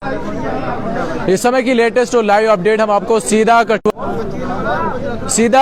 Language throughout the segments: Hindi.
इस समय की लेटेस्ट और लाइव अपडेट हम आपको सीधा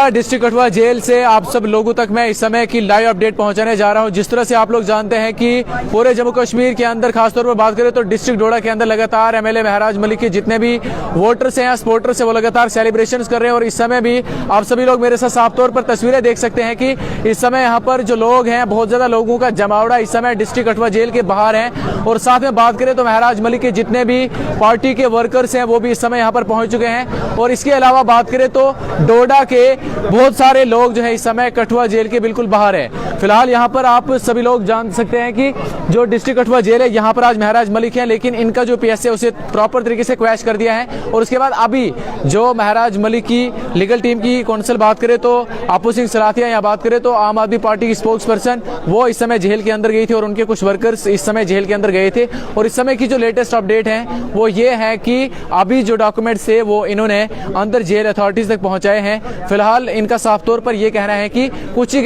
डिस्ट्रिक्ट कठुआ जेल से आप सब लोगों तक मैं इस समय की लाइव अपडेट पहुंचाने जा रहा हूं। जिस तरह से आप लोग जानते हैं कि पूरे जम्मू कश्मीर के अंदर खासतौर पर बात करें तो डिस्ट्रिक्ट डोडा के अंदर लगातार एमएलए महराज मलिक के जितने भी वोटर्स हैं, सपोर्टर्स हैं, वो लगातार सेलिब्रेशन कर रहे हैं। और इस समय भी आप सभी लोग मेरे साथ साफ तौर पर तस्वीरें देख सकते हैं कि इस समय यहाँ पर जो लोग हैं, बहुत ज्यादा लोगों का जमावड़ा इस समय डिस्ट्रिक्ट कठुआ जेल के बाहर है। और साथ में बात करें तो महराज मलिक के जितने भी पार्टी के वर्कर्स हैं वो भी इस समय यहाँ पर पहुंच चुके हैं। और इसके अलावा बात करें तो डोडा के बहुत सारे लोग जो है इस समय कठुआ जेल के बिल्कुल बाहर है। फिलहाल यहाँ पर आप सभी लोग जान सकते हैं कि जो डिस्ट्रिक्ट कठुआ जेल है यहाँ पर आज महराज मलिक है, लेकिन इनका जो पीएस है उसे प्रॉपर तरीके से क्रैश कर दिया है। और उसके बाद अभी जो महराज मलिक की लीगल टीम की काउंसिल बात करें तो आपू सिंह सलाथिया, या बात करें तो आम आदमी पार्टी की स्पोक्स पर्सन, वो इस समय जेल के अंदर गई थी और उनके कुछ वर्कर्स इस समय जेल के अंदर गए थे। और इस समय की जो लेटेस्ट अपडेट है वो ये है कि अभी जो डॉक्यूमेंट्स थे वो इन्होंने अंदर जेल अथॉरिटीज तक पहुंचाए हैं। फिलहाल इनका साफ तौर पर यह कहना है कि कुछ ही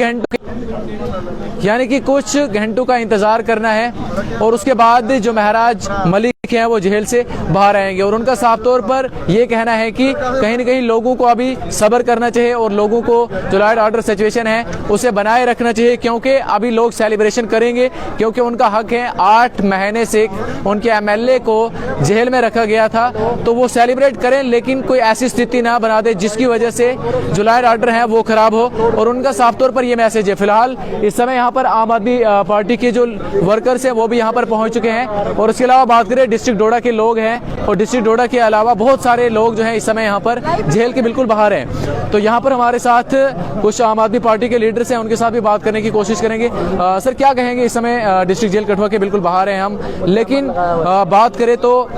घंटों का इंतजार करना है और उसके बाद जो महराज मलिक हैं वो जेल से बाहर आएंगे। और उनका साफ तौर पर यह कहना है कि कहीं न कहीं लोगों को अभी सब्र करना चाहिए और लोगों को जो लॉ एंड ऑर्डर सिचुएशन है उसे बनाए रखना चाहिए, क्योंकि अभी लोग सेलिब्रेशन करेंगे, क्योंकि उनका हक है। 8 महीने से उनके एमएलए को जेल में रखा गया था, तो वो सेलिब्रेट करें, लेकिन कोई ऐसी स्थिति ना बना दे जिसकी वजह से जो लॉ एंड ऑर्डर है वो खराब हो। और उनका साफ तौर पर यह मैसेज है। फिलहाल इस समय यहाँ पर आम आदमी पार्टी के जो वर्कर्स हैं वो भी यहाँ पर पहुंच चुके हैं। और उसके अलावा बात करें डिस्ट्रिक्ट डोडा के लोग हैं, और डिस्ट्रिक्ट डोडा के अलावा बहुत सारे लोग जो हैं इस समय यहाँ पर जेल के बिल्कुल बाहर हैं। तो यहाँ पर हमारे साथ कुछ आम आदमी पार्टी के लीडर्स हैं, उनके साथ भी बात करने की कोशिश करेंगे। सर, क्या कहेंगे? इस समय डिस्ट्रिक्ट जेल कठुआ के बिल्कुल बाहर हैं हम, लेकिन बात करें तो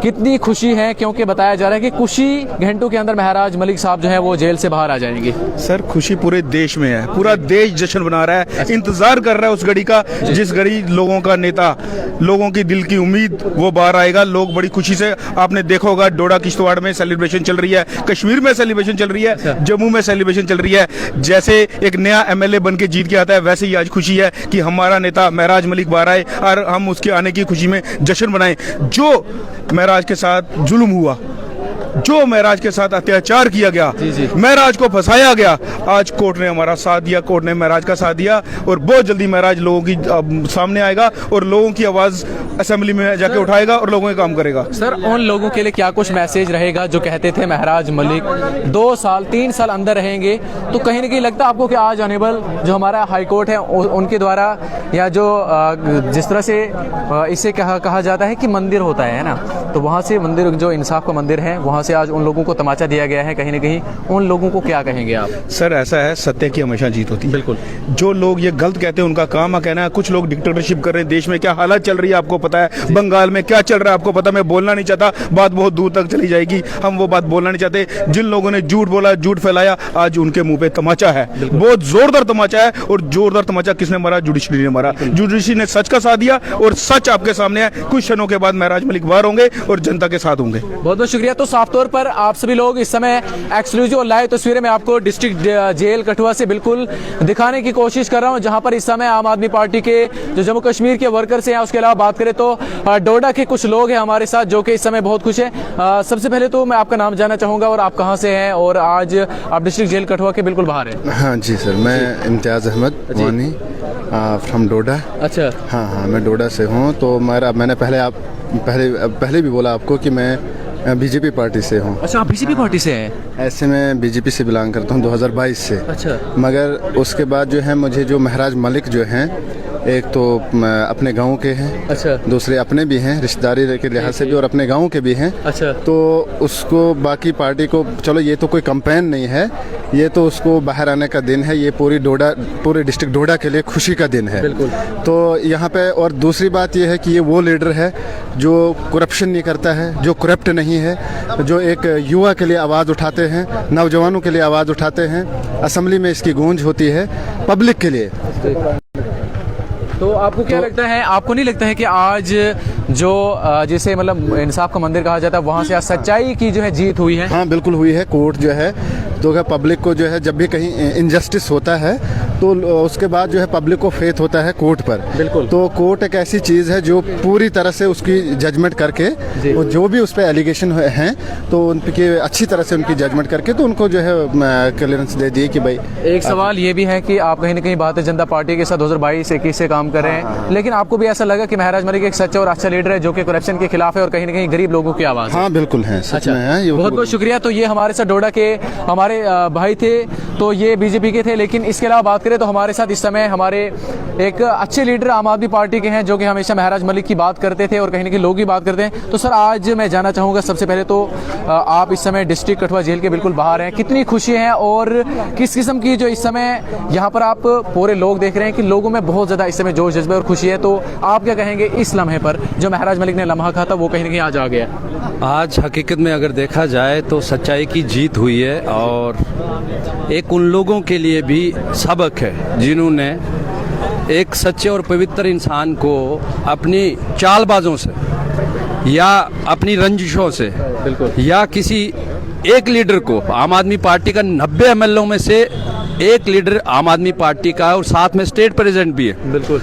कितनी खुशी है, क्योंकि बताया जा रहा है कि कुछ ही घंटों के अंदर महराज मलिक साहब जो है वो जेल से बाहर आ जाएंगे। सर, खुशी पूरे देश में है, पूरा देश जश्न मना रहा है, इंतजार कर रहा है उस घड़ी का जिस घड़ी लोगों का नेता, लोगों की दिल की उम्मीद वो बाहर आएगा। लोग बड़ी खुशी से, आपने देखा होगा डोडा किश्तवाड़ में सेलिब्रेशन चल रही है, कश्मीर में सेलिब्रेशन चल रही है, जम्मू में सेलिब्रेशन चल रही है। जैसे एक नया एमएलए बन के जीत के आता है, वैसे ही आज खुशी है कि हमारा नेता महराज मलिक बाहर आए और हम उसके आने की खुशी में जश्न मनाएं। जो महराज के साथ जुल्म हुआ, जो महराज के साथ अत्याचार किया गया, महराज को फंसाया गया, आज कोर्ट ने हमारा साथ दिया, कोर्ट ने महराज का साथ दिया। और बहुत जल्दी महराज लोगों की सामने आएगा और लोगों की आवाज असेंबली में जाके उठाएगा और लोगों के काम करेगा। सर, उन लोगों के लिए क्या कुछ मैसेज रहेगा जो कहते थे महराज मलिक 2 साल 3 साल अंदर रहेंगे? तो कहीं ना कहीं लगता है आपको कि आज ऑनेबल जो हमारा हाई कोर्ट है उनके द्वारा, या जो जिस तरह से इसे कहा जाता है कि मंदिर होता है ना, तो वहाँ से मंदिर, जो इंसाफ का मंदिर है, वहाँ से आज उन लोगों को तमाचा दिया गया है। कहीं ना कहीं उन लोगों को क्या कहेंगे आप? सर, ऐसा है, सत्य की हमेशा जीत होती है। बिल्कुल। जो लोग ये गलत कहते हैं उनका काम है कहना है। कुछ लोग डिक्टेटरशिप कर रहे हैं, देश में क्या हालत चल रही है आपको पता है, बंगाल में क्या चल रहा है आपको पता। मैं बोलना नहीं चाहता, बात बहुत दूर तक चली जाएगी, हम वो बात बोलना नहीं चाहते। जिन लोगों ने झूठ बोला, झूठ फैलाया, आज उनके मुंह पे तमाचा है, बहुत जोरदार तमाचा है। और जोरदार तमाचा किसने मारा? जुडिशरी ने मारा। जुडिशरी ने सच का साथ दिया और सच आपके सामने है। कुछ क्षणों के बाद महराज मलिक बाहर होंगे और जनता के साथ होंगे। बहुत बहुत शुक्रिया। तो साफ तौर पर आप सभी लोग इस समय एक्सक्लूसिव और लाइव तस्वीरें मैं आपको डिस्ट्रिक्ट जेल कठुआ से बिल्कुल दिखाने की कोशिश कर रहा हूं, जहां पर इस समय आम आदमी पार्टी के जो जम्मू कश्मीर के वर्कर्स हैं, उसके अलावा बात करें तो डोडा के कुछ लोग हैं हमारे साथ जो कि इस समय बहुत खुश हैं। सबसे पहले तो मैं आपका नाम जानना चाहूंगा और आप कहां से हैं और आज आप डिस्ट्रिक्ट जेल कठुआ के बिल्कुल बाहर हैं। हाँ जी सर, मैं इम्तियाज़ अहमद वानी फ्रॉम डोडा। अच्छा। हाँ, मैं डोडा से हूँ। तो मैंने पहले भी बोला आपको कि मैं बीजेपी पार्टी से हूँ। अच्छा, आप बीजेपी पार्टी से हैं? ऐसे मैं बीजेपी से बिलोंग करता हूँ 2022 से। अच्छा। मगर उसके बाद जो है मुझे जो महराज मलिक जो हैं, एक तो अपने गांव के हैं, अच्छा, दूसरे अपने भी हैं, रिश्तेदारी के लिहाज से भी, और अपने गांव के भी हैं। अच्छा। तो उसको बाकी पार्टी को, चलो ये तो कोई कैंपेन नहीं है, ये तो उसको बाहर आने का दिन है, ये पूरे डिस्ट्रिक्ट डोडा के लिए खुशी का दिन है। बिल्कुल। तो यहाँ पे और दूसरी बात ये है कि ये वो लीडर है जो करप्शन नहीं करता है, जो करप्ट नहीं है, जो एक युवा के लिए आवाज़ उठाते हैं, नौजवानों के लिए आवाज़ उठाते हैं, असेंबली में इसकी गूंज होती है पब्लिक के लिए। तो आपको क्या लगता है, आपको नहीं लगता है कि आज जो जिसे मतलब इंसाफ का मंदिर कहा जाता है, वहाँ से आज सच्चाई की जो है जीत हुई है? हाँ, बिल्कुल हुई है। कोर्ट जो है तो पब्लिक को जो है जब भी कहीं इनजस्टिस होता है तो उसके बाद जो है पब्लिक को फेथ होता है कोर्ट पर। बिल्कुल। तो कोर्ट एक ऐसी चीज़ है जो पूरी तरह से उसकी जजमेंट करके वो जो भी उस पर एलिगेशन हैं तो उनकी अच्छी तरह से उनकी जजमेंट करके तो उनको जो है क्लियरेंस दे दिए कि भाई। एक सवाल ये भी है कि आप कहीं ना कहीं भारतीय जनता पार्टी के साथ 2022-21 से काम कर रहे हैं, लेकिन आपको भी ऐसा लगा कि महराज मलिक एक सच्चा और अच्छा लीडर है जो कि करप्शन के खिलाफ है और कहीं ना कहीं गरीब लोगों की आवाज़ है? हाँ बिल्कुल है, सच में है। बहुत बहुत शुक्रिया। तो ये हमारे साथ डोडा के हमारे भाई थे, तो ये बीजेपी के थे, लेकिन इसके अलावा बात करें तो हमारे साथ इस समय हमारे एक अच्छे लीडर आम आदमी पार्टी के हैं जो कि हमेशा महराज मलिक की बात करते थे और कहीं ना कहीं लोग भी बात करते हैं। तो सर आज मैं जानना चाहूँगा सबसे पहले तो आप इस समय डिस्ट्रिक्ट कठुआ जेल के बिल्कुल बाहर हैं, कितनी खुशी है और किस किस्म की जो इस समय यहाँ पर आप पूरे लोग देख रहे हैं कि लोगों में बहुत ज़्यादा इस समय जोश जज्बे और खुशी है, तो आप क्या कहेंगे इस लम्हे पर जो महराज मलिक ने लम्हा कहा था वो कहीं ना कहीं आज आ गया? आज हकीकत में अगर देखा जाए तो सच्चाई की जीत हुई है और एक उन लोगों के लिए भी सबक है जिन्होंने एक सच्चे और पवित्र इंसान को अपनी चालबाजों से या अपनी रंजिशों से या किसी एक लीडर को, आम आदमी पार्टी का 90 एमएलओ में से एक लीडर आम आदमी पार्टी का और साथ में स्टेट प्रेसिडेंट भी है। बिल्कुल।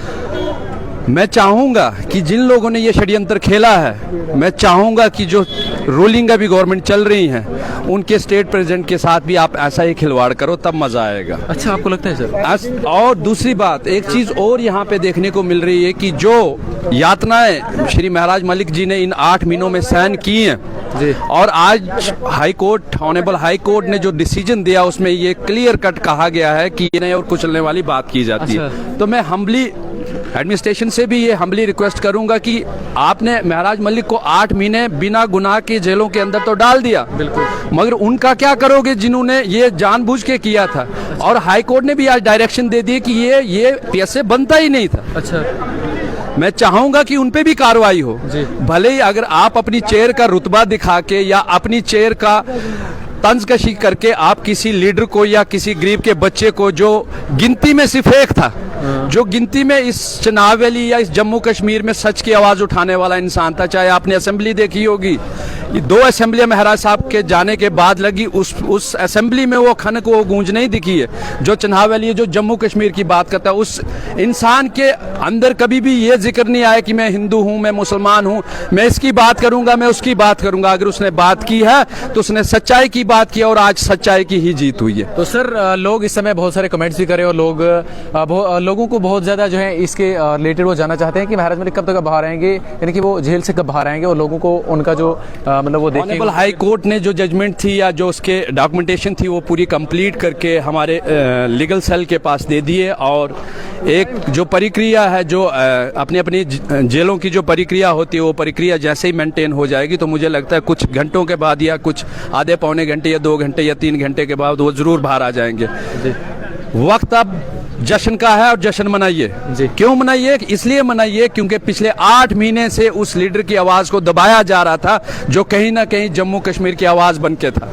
मैं चाहूँगा कि जिन लोगों ने ये षड्यंत्र खेला है, मैं चाहूँगा कि जो रूलिंग अभी गवर्नमेंट चल रही है उनके स्टेट प्रेसिडेंट के साथ भी आप ऐसा ही खिलवाड़ करो, तब मज़ा आएगा। अच्छा, आपको लगता है सर? और दूसरी बात, एक चीज़ और यहाँ पे देखने को मिल रही है कि जो यातनाएं श्री महराज मलिक जी ने इन 8 महीनों में सहन की हैं और आज high court, honourable high court ने जो डिसीजन दिया उसमें ये क्लियर कट कहा गया है कि इन्हें और कुचलने वाली बात की जाती है। तो मैं हम्बली एडमिनिस्ट्रेशन से भी ये हम्बली रिक्वेस्ट करूंगा कि आपने महराज मलिक को 8 महीने बिना गुनाह के जेलों के अंदर तो डाल दिया, बिल्कुल, मगर उनका क्या करोगे जिन्होंने ये जानबूझ के किया था? और हाई कोर्ट ने भी आज डायरेक्शन दे दी कि ये PSA बनता ही नहीं था। अच्छा, मैं चाहूंगा कि उन पे भी कार्रवाई हो। भले ही अगर आप अपनी चेयर का रुतबा दिखा के या अपनी चेयर का तंजकशी करके आप किसी लीडर को या किसी गरीब के बच्चे को जो गिनती में सिर्फ एक था, जो गिनती में इस चनाब वैली या इस जम्मू कश्मीर में सच की आवाज उठाने वाला इंसान था, चाहे आपने असेंबली देखी होगी, ये 2 असेंबली महराज साहब के जाने के बाद लगी, उस असेंबली में वो खनक वो गूंज नहीं दिखी है जो चनाब वैली है, जो जम्मू कश्मीर की बात करता है। उस इंसान के अंदर कभी भी ये जिक्र नहीं आया कि मैं हिंदू हूँ, मैं मुसलमान हूँ, मैं इसकी बात करूंगा, मैं उसकी बात करूंगा। अगर उसने बात की है तो उसने सच्चाई की बात की और आज सच्चाई की ही जीत हुई है। तो सर लोग इस समय बहुत सारे कमेंट्स भी करें और लोगों को बहुत ज्यादा जो है इसके रिलेटेड वो जानना चाहते हैं कि महराज मलिक कब तक बाहर आएंगे, यानी कि वो जेल से कब बाहर आएंगे और लोगों को उनका जो मतलब वो देखेंगे। ऑनरेबल हाई कोर्ट ने जो जजमेंट थी या जो उसके डॉक्यूमेंटेशन थी वो पूरी कंप्लीट करके हमारे लीगल सेल के पास दे दिए और एक जो प्रक्रिया है, जो अपनी अपनी जेलों की जो प्रक्रिया होती है वो प्रक्रिया जैसे ही मेंटेन हो जाएगी तो मुझे लगता है कुछ घंटों के बाद या कुछ आधे पौने घंटे या 2 घंटे या 3 घंटे के बाद वो जरूर बाहर आ जाएंगे। वक्त अब जश्न का है और जश्न मनाइए। क्यों मनाइए? इसलिए मनाइए क्योंकि पिछले 8 महीने से उस लीडर की आवाज को दबाया जा रहा था जो कहीं ना कहीं जम्मू कश्मीर की आवाज बन के था।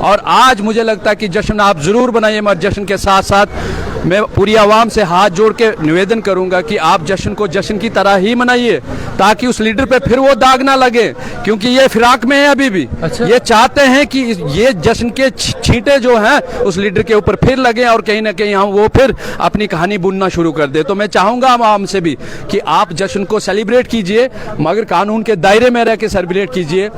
और आज मुझे लगता है कि जश्न आप जरूर बनाइए, मगर जश्न के साथ साथ मैं पूरी आवाम से हाथ जोड़ के निवेदन करूंगा कि आप जश्न को जश्न की तरह ही मनाइए ताकि उस लीडर पे फिर वो दाग ना लगे, क्योंकि ये फिराक में है अभी भी। अच्छा। ये चाहते हैं कि ये जश्न के छींटे जो हैं उस लीडर के ऊपर फिर लगे और कहीं ना कहीं हम वो फिर अपनी कहानी बुनना शुरू कर दे। तो मैं चाहूंगा आवाम से भी कि आप जश्न को सेलिब्रेट कीजिए, मगर कानून के दायरे में रह के सेलिब्रेट कीजिए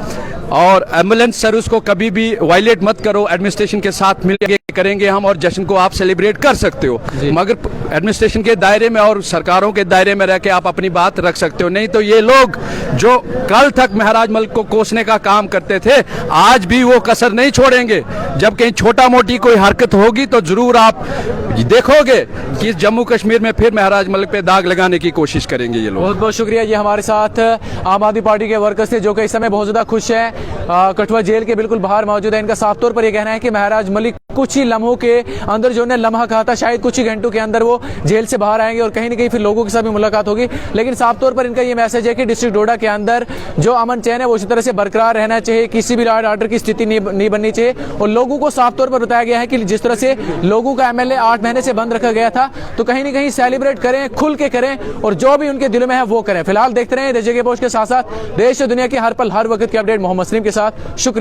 और एम्बुलेंस सर्विस को कभी भी वायलेट मत करो। एडमिनिस्ट्रेशन के साथ मिलकर करेंगे हम और जश्न को आप सेलिब्रेट कर सकते हो, मगर एडमिनिस्ट्रेशन के दायरे में और सरकारों के दायरे में रह के आप अपनी बात रख सकते हो। नहीं तो ये लोग जो कल तक महराज मलिक को कोसने का काम करते थे आज भी वो कसर नहीं छोड़ेंगे। जब कहीं छोटा मोटी कोई हरकत होगी तो जरूर आप देखोगे कि जम्मू कश्मीर में फिर महराज मलिक पे दाग लगाने की कोशिश करेंगे ये लोग। बहुत बहुत शुक्रिया। ये हमारे साथ आम आदमी पार्टी के वर्कर्स थे जो कि इस समय बहुत ज्यादा खुश हैं, कठुआ जेल के बिल्कुल बाहर मौजूद है। इनका साफ तौर पर यह कहना है कि महराज मलिक कुछ ही लम्हों के अंदर जो ने लम्हा कहा था, शायद कुछ ही घंटों के अंदर वो जेल से बाहर आएंगे और कहीं ना कहीं फिर लोगों के साथ भी मुलाकात होगी। लेकिन साफ तौर पर इनका ये मैसेज है कि डिस्ट्रिक्ट डोडा के अंदर जो अमन चैन है वो उसी तरह से बरकरार रहना चाहिए, किसी भी लॉ एंड ऑर्डर की स्थिति नहीं बननी चाहिए। और लोगों को साफ तौर पर बताया गया है कि जिस तरह से लोगों का MLA 8 महीने से बंद रखा गया था, तो कहीं ना कहीं सेलिब्रेट करें, खुल के करें और जो भी उनके दिलों में है वो करें। फिलहाल देखते रहे रेजे के पोस्ट के साथ साथ देश और दुनिया के हर पल हर वक्त के अपडेट मोहम्मद सलीम के साथ। शुक्रिया।